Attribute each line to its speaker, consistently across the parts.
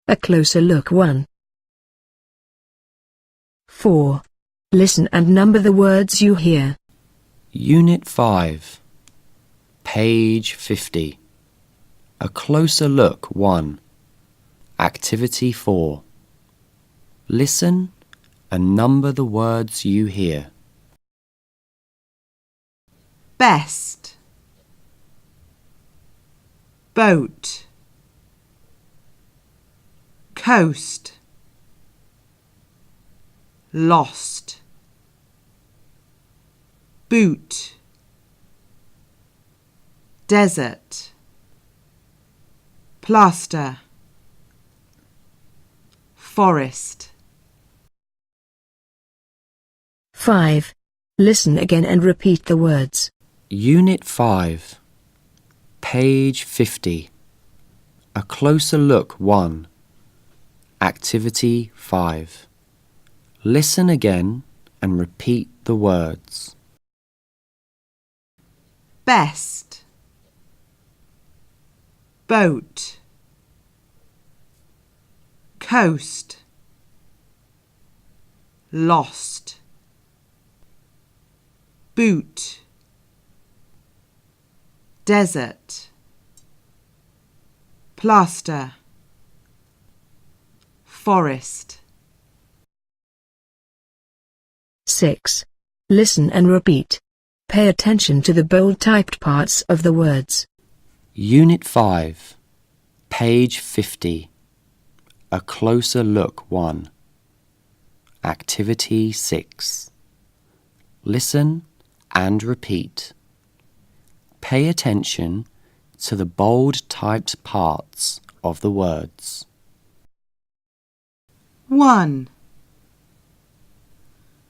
Speaker 1: A closer look 1. 4. Listen and number the words you hear.
Speaker 2: Unit 5, page 50. A closer look 1. Activity 4. Listen and number the words you hear.
Speaker 3: Best, boat, coast, lost, boot, desert, plaster, forest.
Speaker 1: 5. Listen again and repeat the words.
Speaker 2: Unit 5, page 50. A closer look 1. Activity 5. Listen again and repeat the words.
Speaker 3: Best, boat, coast, lost, boot, desert, plaster, forest.
Speaker 1: 6. Listen and repeat. Pay attention to the bold typed parts of the words.
Speaker 2: Unit 5, page 50. A closer look 1. Activity 6. Listen and repeat. Pay attention to the bold typed parts of the words.
Speaker 3: 1.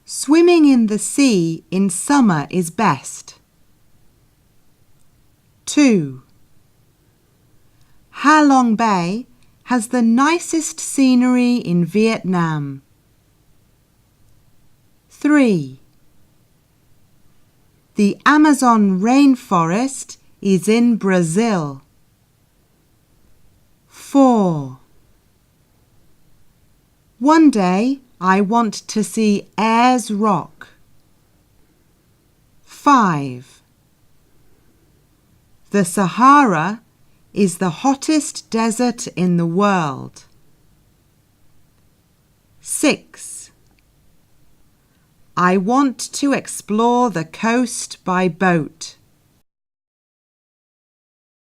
Speaker 3: Swimming in the sea in summer is best. 2. Halong Bay has the nicest scenery in Vietnam. 3. The Amazon rainforest is in Brazil. 4. One day I want to see Ayers Rock. 5. The Sahara is the hottest desert in the world. 6. I want to explore the coast by boat.